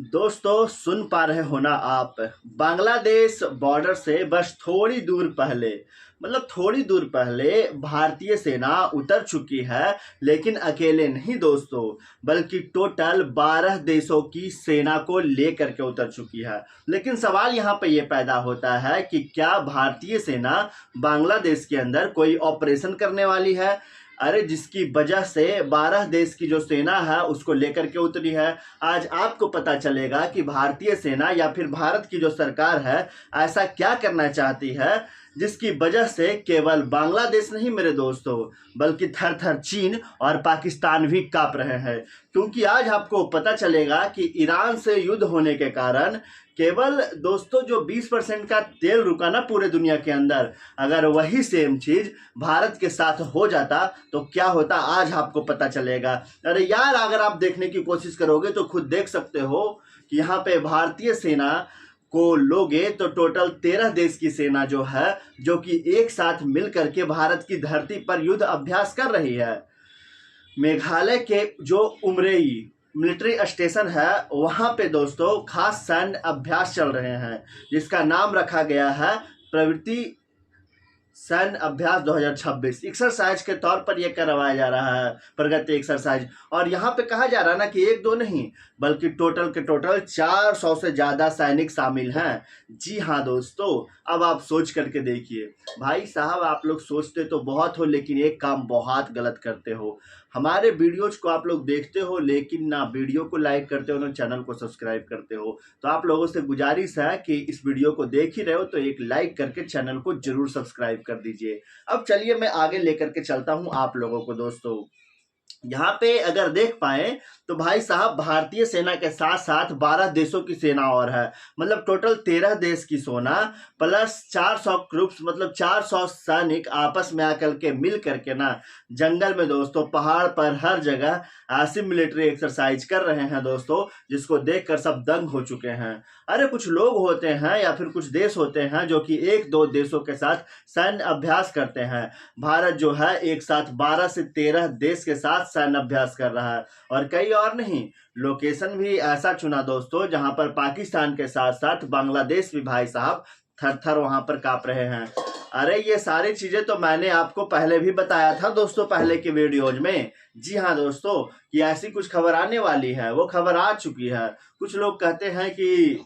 दोस्तों सुन पा रहे हो ना आप। बांग्लादेश बॉर्डर से बस थोड़ी दूर पहले थोड़ी दूर पहले भारतीय सेना उतर चुकी है। लेकिन अकेले नहीं दोस्तों, बल्कि टोटल 12 देशों की सेना को लेकर के उतर चुकी है। लेकिन सवाल यहाँ पे ये पैदा होता है कि क्या भारतीय सेना बांग्लादेश के अंदर कोई ऑपरेशन करने वाली है? अरे जिसकी वजह से 12 देश की जो सेना है उसको लेकर के उतरी है। आज आपको पता चलेगा कि भारतीय सेना या फिर भारत की जो सरकार है ऐसा क्या करना चाहती है जिसकी वजह से केवल बांग्लादेश नहीं मेरे दोस्तों, बल्कि थर थर चीन और पाकिस्तान भी कांप रहे हैं। क्योंकि आज आपको पता चलेगा कि ईरान से युद्ध होने के कारण केवल दोस्तों जो 20% का तेल रुका ना पूरे दुनिया के अंदर, अगर वही सेम चीज भारत के साथ हो जाता तो क्या होता आज आपको पता चलेगा। अरे यार, अगर आप देखने की कोशिश करोगे तो खुद देख सकते हो कि यहाँ पे भारतीय सेना को लोगे तो टोटल 13 देश की सेना जो है, जो कि एक साथ मिलकर के भारत की धरती पर युद्ध अभ्यास कर रही है। मेघालय के जो उमरेई मिलिट्री स्टेशन है वहां पे दोस्तों खास सैन्य अभ्यास चल रहे हैं, जिसका नाम रखा गया है प्रवृत्ति सैन्य अभ्यास 2026। एक्सरसाइज के तौर पर यह करवाया जा रहा है, प्रगति एक्सरसाइज। और यहाँ पे कहा जा रहा है ना कि एक दो नहीं बल्कि टोटल के टोटल 400 से ज्यादा सैनिक शामिल हैं। जी हाँ दोस्तों, अब आप सोच करके देखिए। भाई साहब, आप लोग सोचते तो बहुत हो लेकिन एक काम बहुत गलत करते हो। हमारे वीडियोज को आप लोग देखते हो लेकिन ना वीडियो को लाइक करते हो ना चैनल को सब्सक्राइब करते हो। तो आप लोगों से गुजारिश है कि इस वीडियो को देख ही रहे हो तो एक लाइक करके चैनल को जरूर सब्सक्राइब कर दीजिए। अब चलिए मैं आगे लेकर के चलता हूं आप लोगों को। दोस्तों यहाँ पे अगर देख पाए तो भाई साहब भारतीय सेना के साथ साथ 12 देशों की सेना और है। टोटल 13 देश की सेना प्लस 400 ग्रुप्स, 400 सैनिक आपस में आकर के मिल करके ना जंगल में दोस्तों, पहाड़ पर हर जगह ऐसी मिलिट्री एक्सरसाइज कर रहे हैं दोस्तों, जिसको देखकर सब दंग हो चुके हैं। अरे कुछ लोग होते हैं या फिर कुछ देश होते हैं जो कि एक दो देशों के साथ सैन्य अभ्यास करते हैं। भारत जो है एक साथ 12 से 13 देश के साथ सैन्य अभ्यास कर रहा है। और कई और नहीं, लोकेशन भी ऐसा चुना दोस्तों जहां पर पाकिस्तान के साथ साथ बांग्लादेश भी भाई साहब थर थर वहां पर कांप रहे हैं। अरे ये सारी चीजें तो मैंने आपको पहले भी बताया था दोस्तों, पहले के वीडियोज में। जी हाँ दोस्तों, कि ऐसी कुछ खबर आने वाली है, वो खबर आ चुकी है। कुछ लोग कहते हैं कि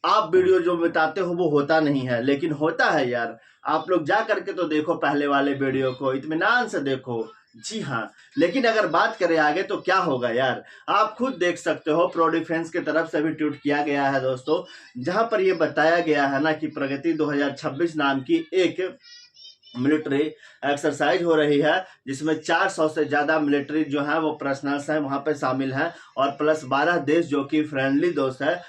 आप वीडियो जो बताते हो वो होता नहीं है, लेकिन होता है यार। आप लोग जा करके तो देखो पहले वाले वीडियो को, इत्मीनान से देखो। जी हाँ, लेकिन अगर बात करें आगे तो क्या होगा यार, आप खुद देख सकते हो। प्रो डिफेंस की तरफ से भी ट्वीट किया गया है दोस्तों, जहां पर यह बताया गया है ना कि प्रगति 2026 नाम की एक मिलिट्री एक्सरसाइज हो रही है, जिसमें 400 से ज्यादा मिलिट्री जो है वो पर्सनल्स हैं वहां पे शामिल हैं, और प्लस 12 देश जो कि फ्रेंडली दोस्त है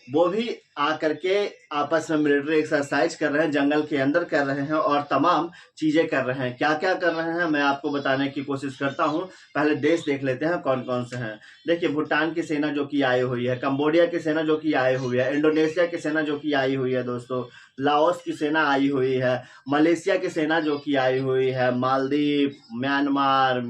वो भी आकर के आपस में मिलिट्री एक्सरसाइज कर रहे हैं, जंगल के अंदर कर रहे हैं और तमाम चीजें कर रहे हैं। क्या क्या कर रहे हैं मैं आपको बताने की कोशिश करता हूं। पहले देश देख लेते हैं कौन कौन से हैं। देखिए, भूटान की सेना जो कि आई हुई है, कंबोडिया की सेना जो कि आई हुई है, इंडोनेशिया की सेना जो कि आई हुई है दोस्तों, लाओस की सेना आई हुई है, मलेशिया की सेना जो कि आई हुई है, मालदीव, म्यांमार,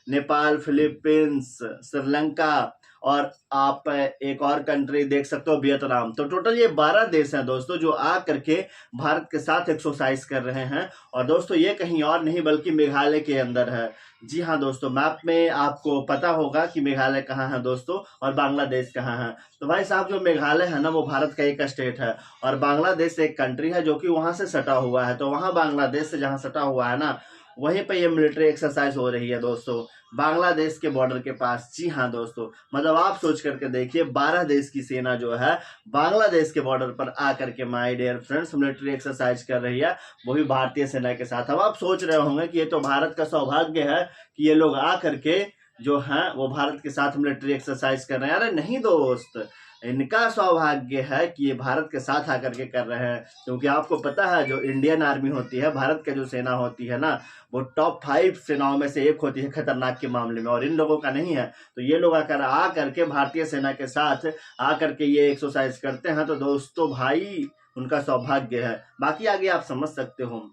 नेपाल, फिलीपींस, श्रीलंका, और आप एक और कंट्री देख सकते हो वियतनाम। तो टोटल ये 12 देश हैं दोस्तों जो आ करके भारत के साथ एक्सरसाइज कर रहे हैं। और दोस्तों ये कहीं और नहीं बल्कि मेघालय के अंदर है। जी हाँ दोस्तों, मैप में आपको पता होगा कि मेघालय कहाँ है दोस्तों और बांग्लादेश कहाँ है। तो भाई साहब जो मेघालय है ना वो भारत का एक स्टेट है, और बांग्लादेश एक कंट्री है जो कि वहां से सटा हुआ है। तो वहां बांग्लादेश से जहाँ सटा हुआ है ना, वहीं पे ये मिलिट्री एक्सरसाइज हो रही है दोस्तों, बांग्लादेश के बॉर्डर के पास। जी हाँ दोस्तों, आप सोच करके देखिए, 12 देश की सेना जो है बांग्लादेश के बॉर्डर पर आकर के my dear friends military exercise कर रही है, वो भी भारतीय सेना के साथ। अब आप सोच रहे होंगे कि ये तो भारत का सौभाग्य है कि ये लोग आ करके जो है वो भारत के साथ मिलिट्री एक्सरसाइज कर रहे हैं। अरे नहीं दोस्त, इनका सौभाग्य है कि ये भारत के साथ आकर के कर रहे हैं। क्योंकि आपको पता है जो इंडियन आर्मी होती है, भारत की जो सेना होती है ना, वो टॉप 5 सेनाओं में से एक होती है खतरनाक के मामले में, और इन लोगों का नहीं है। तो ये लोग आ करके भारतीय सेना के साथ आकर के ये एक्सरसाइज करते हैं, तो दोस्तों भाई उनका सौभाग्य है। बाकी आगे आप समझ सकते हो।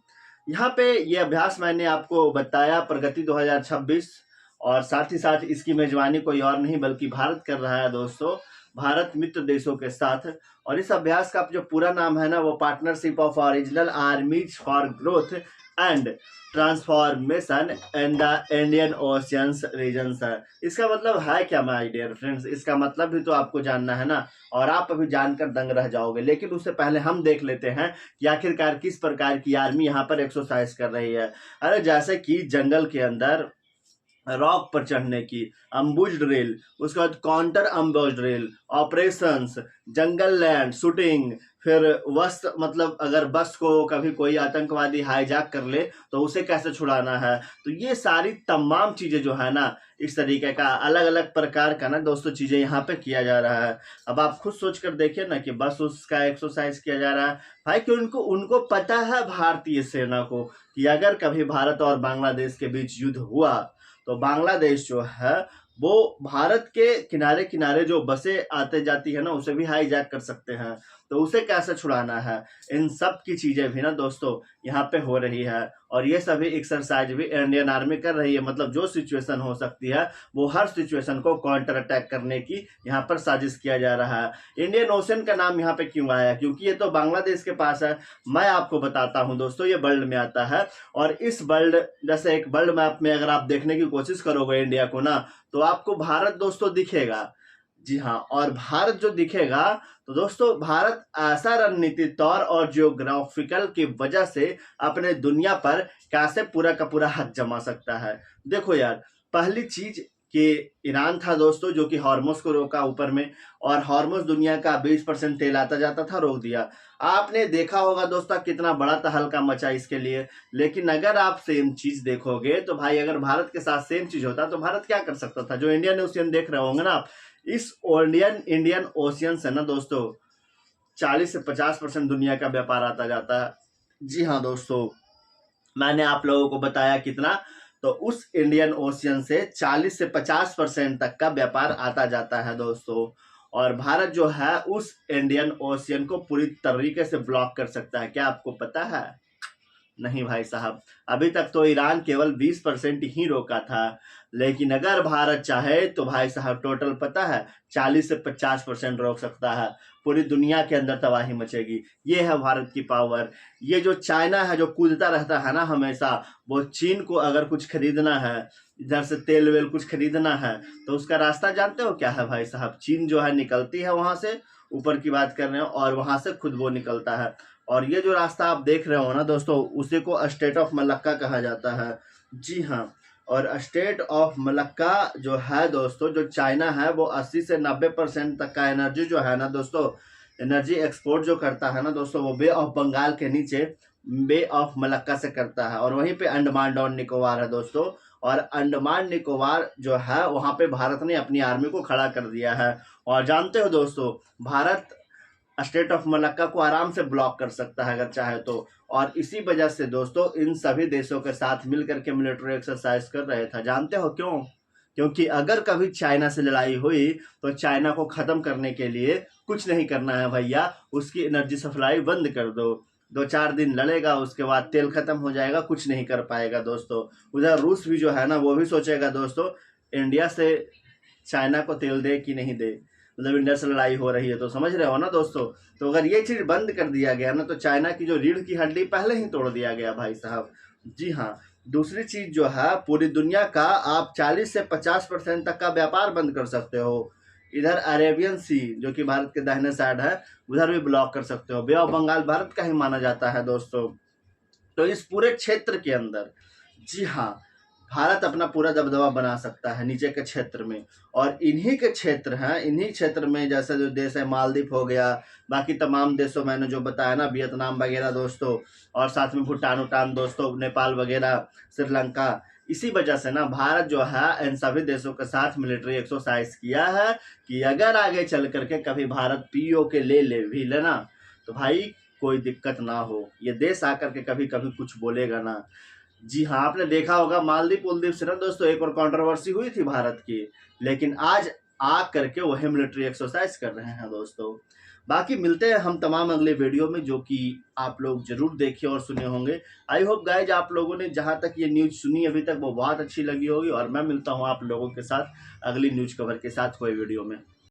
यहाँ पे ये अभ्यास मैंने आपको बताया प्रगति 2026, और साथ ही साथ इसकी मेजबानी कोई और नहीं बल्कि भारत कर रहा है दोस्तों। भारत मित्र देशों के साथ। और इस अभ्यास का जो पूरा नाम है ना वो partnership of original armies for growth and transformation in the Indian oceans regions है। इसका मतलब है क्या माय डियर फ्रेंड्स, इसका मतलब भी तो आपको जानना है ना, और आप अभी जानकर दंग रह जाओगे। लेकिन उससे पहले हम देख लेते हैं कि आखिरकार किस प्रकार की आर्मी यहाँ पर एक्सरसाइज कर रही है। अरे जैसे कि जंगल के अंदर रॉक पर चढ़ने की अम्बुज ड्रिल, उसके बाद काउंटर अम्बुज ड्रिल, ऑपरेशंस, जंगल लैंड शूटिंग, फिर वस्त मतलब अगर बस को कभी कोई आतंकवादी हाईजैक कर ले तो उसे कैसे छुड़ाना है। तो ये सारी तमाम चीजें जो है ना, इस तरीके का अलग अलग प्रकार का ना दोस्तों चीजें यहाँ पे किया जा रहा है। अब आप खुद सोच कर देखिए ना कि बस उसका एक्सरसाइज किया जा रहा है भाई, कि उनको उनको पता है भारतीय सेना को कि अगर कभी भारत और बांग्लादेश के बीच युद्ध हुआ तो बांग्लादेश जो है वो भारत के किनारे किनारे जो बसें आते जाती है ना उसे भी हाईजैक कर सकते हैं। तो उसे कैसे छुड़ाना है, इन सब की चीजें भी ना दोस्तों यहाँ पे हो रही है। और ये सभी एक्सरसाइज भी इंडियन आर्मी कर रही है। मतलब जो सिचुएशन हो सकती है वो हर सिचुएशन को काउंटर अटैक करने की यहाँ पर साजिश किया जा रहा है। इंडियन ओशन का नाम यहाँ पे क्यों आया, क्योंकि ये तो बांग्लादेश के पास है। मैं आपको बताता हूँ दोस्तों, ये वर्ल्ड में आता है। और इस वर्ल्ड जैसे एक वर्ल्ड मैप में अगर आप देखने की कोशिश करोगे इंडिया को ना, तो आपको भारत दोस्तों दिखेगा। जी हाँ, और भारत जो दिखेगा तो दोस्तों भारत ऐसा रणनीति तौर और जियोग्राफिकल की वजह से अपने दुनिया पर कैसे पूरा का पूरा हक जमा सकता है। देखो यार, पहली चीज कि ईरान था दोस्तों जो कि हॉर्मुज को रोका ऊपर में, और हॉर्मुज दुनिया का 20% तेल आता जाता था, रोक दिया। आपने देखा होगा दोस्तों कितना बड़ा तहलका मचा इसके लिए। लेकिन अगर आप सेम चीज देखोगे तो भाई अगर भारत के साथ सेम चीज होता तो भारत क्या कर सकता था। जो इंडियन ओशियन देख रहे होंगे ना आप, इस इंडियन ओशियन से ना दोस्तों 40 से 50% दुनिया का व्यापार आता जाता है। जी हाँ दोस्तों, मैंने आप लोगों को बताया कितना, तो उस इंडियन ओशियन से 40 से 50% तक का व्यापार आता जाता है दोस्तों। और भारत जो है उस इंडियन ओशियन को पूरी तरीके से ब्लॉक कर सकता है। क्या आपको पता है? नहीं भाई साहब, अभी तक तो ईरान केवल 20% ही रोका था। लेकिन अगर भारत चाहे तो भाई साहब टोटल पता है 40 से 50% रोक सकता है। पूरी दुनिया के अंदर तबाही मचेगी। ये है भारत की पावर। ये जो चाइना है जो कूदता रहता है ना हमेशा, वो चीन को अगर कुछ खरीदना है, इधर से तेल वेल कुछ खरीदना है, तो उसका रास्ता जानते हो क्या है भाई साहब? चीन जो है निकलती है वहां से, ऊपर की बात कर रहे हो, और वहां से खुद वो निकलता है। और ये जो रास्ता आप देख रहे हो ना दोस्तों, उसी को स्टेट ऑफ मलक्का कहा जाता है। जी हाँ, और स्टेट ऑफ मलक्का जो है दोस्तों, जो चाइना है वो 80 से 90% तक का एनर्जी जो है ना दोस्तों, एनर्जी एक्सपोर्ट जो करता है ना दोस्तों, वो बे ऑफ बंगाल के नीचे बे ऑफ मलक्का से करता है। और वहीं पे अंडमान और निकोबार है दोस्तों। और अंडमान निकोबार जो है वहां पे भारत ने अपनी आर्मी को खड़ा कर दिया है। और जानते हो दोस्तों, भारत स्टेट ऑफ मलक्का को आराम से ब्लॉक कर सकता है अगर चाहे तो। और इसी वजह से दोस्तों इन सभी देशों के साथ मिलकर के मिलिट्री एक्सरसाइज कर रहे थे। जानते हो क्यों? क्योंकि अगर कभी चाइना से लड़ाई हुई तो चाइना को खत्म करने के लिए कुछ नहीं करना है भैया, उसकी एनर्जी सप्लाई बंद कर दो। 2-4 दिन लड़ेगा, उसके बाद तेल खत्म हो जाएगा, कुछ नहीं कर पाएगा दोस्तों। उधर रूस भी जो है ना वो भी सोचेगा दोस्तों इंडिया से चाइना को तेल दे कि नहीं दे। मतलब इंडिया से लड़ाई हो रही है तो समझ रहे हो ना दोस्तों। तो अगर ये चीज बंद कर दिया गया ना तो चाइना की जो रीढ़ की हड्डी पहले ही तोड़ दिया गया भाई साहब। जी हाँ, दूसरी चीज जो है, पूरी दुनिया का आप 40 से 50% तक का व्यापार बंद कर सकते हो। इधर अरेबियन सी जो कि भारत के दाहिने साइड है, उधर भी ब्लॉक कर सकते हो। बे ऑफ बंगाल भारत का ही माना जाता है दोस्तों। तो इस पूरे क्षेत्र के अंदर, जी हाँ, भारत अपना पूरा दबदबा बना सकता है नीचे के क्षेत्र में। और इन्हीं के क्षेत्र हैं, इन्हीं क्षेत्र में जैसे जो देश है मालदीव हो गया, बाकी तमाम देशों मैंने जो बताया ना, वियतनाम वगैरह दोस्तों, और साथ में भूटान उटान दोस्तों, नेपाल वगैरह, श्रीलंका। इसी वजह से ना भारत जो है इन सभी देशों के साथ मिलिट्री एक्सरसाइज किया है कि अगर आगे चल करके कभी भारत पीओ के ले भी लेना तो भाई कोई दिक्कत ना हो। ये देश आकर के कभी कभी कुछ बोलेगा ना। जी हाँ, आपने देखा होगा मालदीव उलदीव से ना दोस्तों एक और कंट्रोवर्सी हुई थी भारत की, लेकिन आज आ करके वही मिलिट्री एक्सरसाइज कर रहे हैं दोस्तों। बाकी मिलते हैं हम तमाम अगले वीडियो में, जो कि आप लोग जरूर देखे और सुने होंगे। आई होप गाइज आप लोगों ने जहां तक ये न्यूज सुनी अभी तक वो बहुत अच्छी लगी होगी। और मैं मिलता हूं आप लोगों के साथ अगली न्यूज कवर के साथ कोई वीडियो में।